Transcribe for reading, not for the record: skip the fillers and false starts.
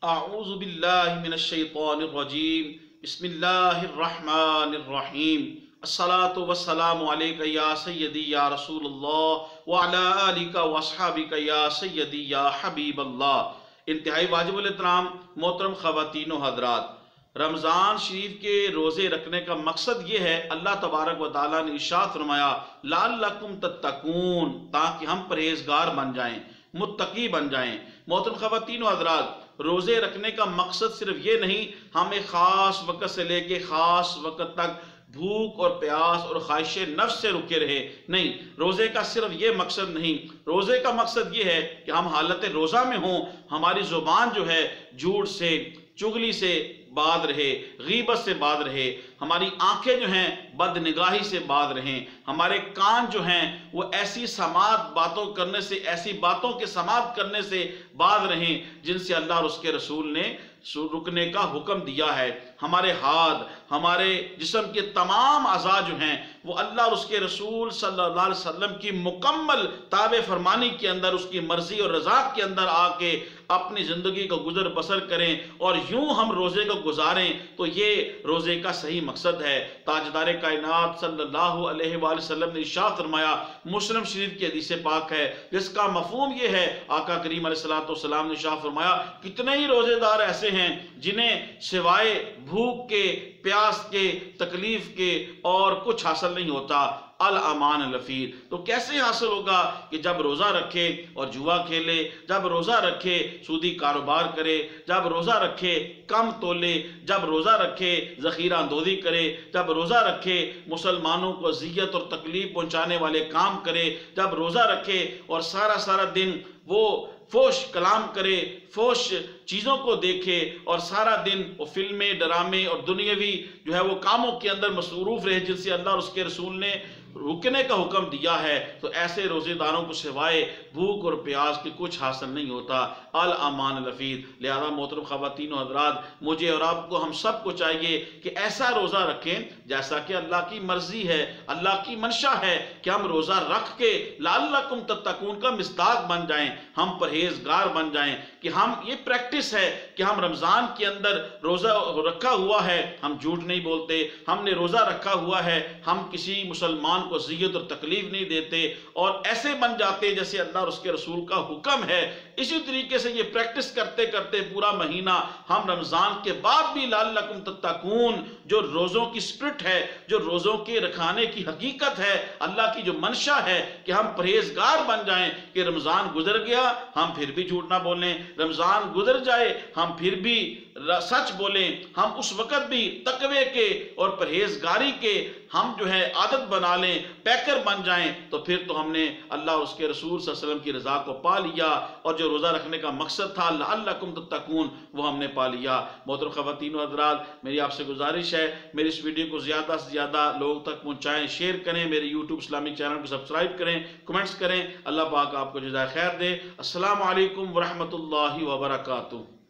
اعوذ باللہ من الشیطان الرجیم بسم اللہ الرحمن الرحیم الصلاة والسلام علیکہ یا سیدی یا رسول اللہ وعلا آلکہ واصحابکہ یا سیدی یا حبیب اللہ۔ انتہائی واجب الاحترام محترم خواتین و حضرات، رمضان شریف کے روزے رکھنے کا مقصد یہ ہے، اللہ تبارک و تعالیٰ نے ارشاد فرمایا لعلکم تتقون، تاکہ ہم پرہیزگار بن جائیں، متقی بن جائیں۔ محترم خواتین و حضرات، روزے رکھنے کا مقصد صرف یہ نہیں ہم ایک خاص وقت سے لے کے خاص وقت تک بھوک اور پیاس اور خواہش نفس سے رکے رہے، نہیں، روزے کا صرف یہ مقصد نہیں۔ روزے کا مقصد یہ ہے کہ ہم حالت روزہ میں ہوں، ہماری زبان جو ہے جھوٹ سے، چغلی سے باز رہے، غیبت سے باز رہے، ہماری آنکھیں جو ہیں بد نگاہی سے باز رہیں، ہمارے کان جو ہیں وہ ایسی سماعت باتوں کرنے سے، ایسی باتوں کے سماعت کرنے سے باز رہیں جن سے اللہ اور اس کے رسول نے رکنے کا حکم دیا ہے۔ ہمارے ہاتھ، ہمارے جسم کے تمام اعضاء جو ہیں وہ اللہ اور اس کے رسول صلی اللہ علیہ وسلم کی مکمل تابع فرمانی کے اندر، اس کی مرضی اور رضا کے اندر آ کے اپنی زندگی کو گزر بسر کریں، اور یوں ہم روزے کو گزاریں تو یہ روزے کا صحیح مقصد ہے۔ تاجدار کائنات صلی اللہ علیہ وآلہ وسلم نے ارشاد فرمایا، مسلم شریف کی حدیث پاک ہے جس کا مفہوم یہ ہے، آقا کریم علیہ السلام نے ارشاد فرمایا کتنے ہی روزے دار ایسے ہیں جنہیں سوائے بھوک کے، پیاس کے، تکلیف کے اور کچھ حاصل نہیں ہوتا۔ الامان الفیر، تو کیسے حاصل ہوگا کہ جب روزہ رکھے اور جوا کھیلے، جب روزہ رکھے سودی کاروبار کرے، جب روزہ رکھے کم تولے، جب روزہ رکھے ذخیرہ اندوزی کرے، جب روزہ رکھے مسلمانوں کو اذیت اور تکلیف پہنچانے والے کام کرے، جب روزہ رکھے اور سارا دن وہ فوش کلام کرے، فوش چیزوں کو دیکھے، اور سارا دن وہ فلمیں، ڈرامے اور دنیاوی جو ہے وہ کاموں کے اندر مصروف رہے جن سے اللہ اور اس کے رسول نے رکنے کا حکم دیا ہے، تو ایسے روزے داروں کو سوائے بھوک اور پیاس کے کچھ حاصل نہیں ہوتا۔ الامان الفیر، لہذا محترم خواتین و حضرات، مجھے اور آپ کو، ہم سب کو چاہیے کہ ایسا روزہ رکھیں جیسا کہ اللہ کی مرضی ہے، اللہ کی منشا ہے کہ ہم روزہ رکھ کے لعلکم تتقون کا مصداق بن جائیں، ہم پرہیزگار بن جائیں، کہ ہم یہ پریکٹس ہے کہ ہم رمضان کے اندر روزہ رکھا ہوا ہے، ہم جھوٹ نہیں بولتے، ہم نے روزہ رکھا ہوا ہے، ہم کسی مسلمان کو اذیت اور تکلیف نہیں دیتے، اور ایسے بن جاتے جیسے اللہ اور اس کے رسول کا حکم ہے۔ اسی طریقے سے یہ پریکٹس کرتے کرتے پورا مہینہ ہم رمضان کے بعد بھی لعلکم تتقون، جو روزوں کی سپرٹ ہے، جو روزوں کے رکھانے کی حقیقت ہے، اللہ کی جو منشا ہے کہ ہم پرہیزگار بن جائیں، کہ رمضان گزر گیا ہم پھر بھی جھوٹ نہ بولیں، رمضان گزر جائے ہم پھر بھی سچ بولیں، ہم اس وقت بھی تقوی کے اور پرہیزگاری کے ہم جو ہے عادت بنا لیں، پیکر بن جائیں، تو پھر تو ہم نے اللہ اور اس کے رسول صلی اللہ علیہ وسلم کی رضا کو پا لیا، اور جو روزہ رکھنے کا مقصد تھا لعلکم تتقون وہ ہم نے پا لیا۔ محترم خواتین و حضرات، میری آپ سے گزارش ہے میری اس ویڈیو کو زیادہ سے زیادہ لوگوں تک پہنچائیں، شیئر کریں، میرے یوٹیوب اسلامک چینل کو سبسکرائب کریں، کمنٹس کریں۔ اللہ پاک آپ کو جزائے خیر دے۔ السلام علیکم ورحمۃ اللہ وبرکاتہ۔